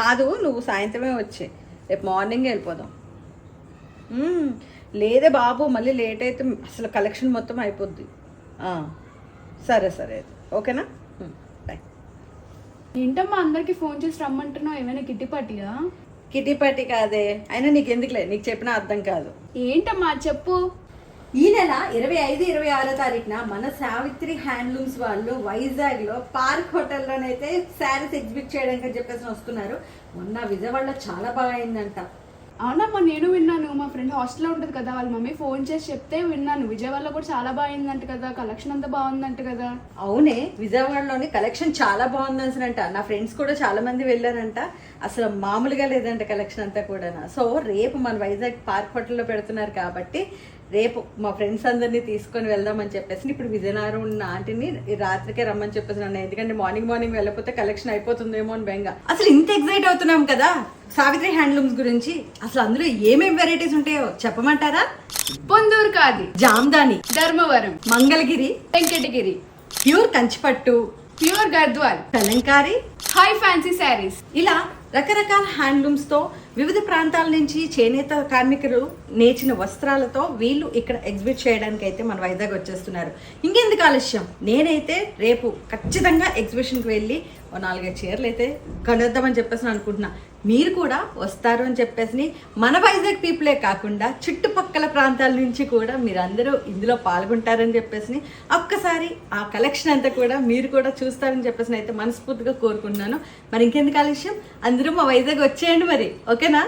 కాదు, నువ్వు సాయంత్రమే వచ్చే, రేపు మార్నింగ్ వెళ్ళిపోదాం. లేదే బాబు, మళ్ళీ లేట్ అయితే అసలు కలెక్షన్ మొత్తం అయిపోద్ది. సరే సరే, ఓకేనా, బాయ్. ఏంటమ్మా అందరికి ఫోన్ చేసి రమ్మంటున్నావు? ఏమైనా కిట్టి పార్టీయా? కిటీ పార్టీ కాదే, అయినా నీకు ఎందుకులే, నీకు చెప్పినా అర్థం కాదు. ఏంటమ్మా చెప్పు. ఈ నెల 25, 26 తారీఖున మన సావిత్రి హ్యాండ్లూమ్స్ వాళ్ళు వైజాగ్ లో పార్క్ హోటల్లోనైతే శారీస్ ఎగ్జిబిట్ చేయడానికి అని చెప్పేసి వస్తున్నారు. మొన్న విజయవాడలో చాలా బాగా అయిందంట. అవునమ్మా, నేను విన్నాను. మా ఫ్రెండ్ హాస్టల్లో ఉంటుంది కదా, వాళ్ళ మమ్మీ ఫోన్ చేసి చెప్తే విన్నాను. విజయవాడలో కూడా చాలా బాగుందంట కదా, కలెక్షన్ అంతా బాగుందంట కదా. అవునే, విజయవాడలోని కలెక్షన్ చాలా బాగుంది అంట. నా ఫ్రెండ్స్ కూడా చాలా మంది వెళ్ళారంట. అసలు మామూలుగా లేదంట కలెక్షన్ అంతా కూడా. సో రేపు మన వైజాగ్ పార్క్ హోటల్లో పెడుతున్నారు కాబట్టి రేపు మా ఫ్రెండ్స్ అందరినీ తీసుకొని వెళ్దామని చెప్పేసి ఇప్పుడు విజయనగరం ఉన్న ఆంటీని రాత్రికే రమ్మని చెప్పేసి నన్ను, ఎందుకంటే మార్నింగ్ వెళ్ళకపోతే కలెక్షన్ అయిపోతుందేమో అని భయంగా. అసలు ఇంత ఎక్సైట్ అవుతున్నాం కదా సావిత్రి హ్యాండ్లూమ్స్ గురించి. అసలు అందులో ఏమేమి వెరైటీస్ ఉంటాయో చెప్పమంటారా? Ponduru khadi, Jamdani, Dharmavaram, Mangalagiri, Venkatagiri, pure Kanchipattu, pure Gadwal, Kalamkari, high fancy saris, ఇలా రకరకాల హ్యాండ్లూమ్స్ తో వివిధ ప్రాంతాల నుంచి చేనేత కార్మికులు నేర్చిన వస్త్రాలతో వీళ్ళు ఇక్కడ ఎగ్జిబిట్ చేయడానికి అయితే మన వైజాగ్ వచ్చేస్తున్నారు. ఇంకెందుకు ఆలస్యం, నేనైతే రేపు ఖచ్చితంగా ఎగ్జిబిషన్కి వెళ్ళి 4-5 చీరలు అయితే కొనేద్దామని చెప్పేసి అనుకుంటున్నా. మీరు కూడా వస్తారు అని చెప్పేసి మన వైజాగ్ పీపులే కాకుండా చుట్టుపక్కల ప్రాంతాల నుంచి కూడా మీరందరూ ఇందులో పాల్గొంటారని చెప్పేసి ఒక్కసారి ఆ కలెక్షన్ అంతా కూడా మీరు కూడా చూస్తారని చెప్పేసి అయితే మనస్ఫూర్తిగా కోరుకుంటున్నాను. మరి ఇంకెందుకు ఆలస్యం, అందరూ మా వైజాగ్ వచ్చేయండి మరి, ఓకేనా?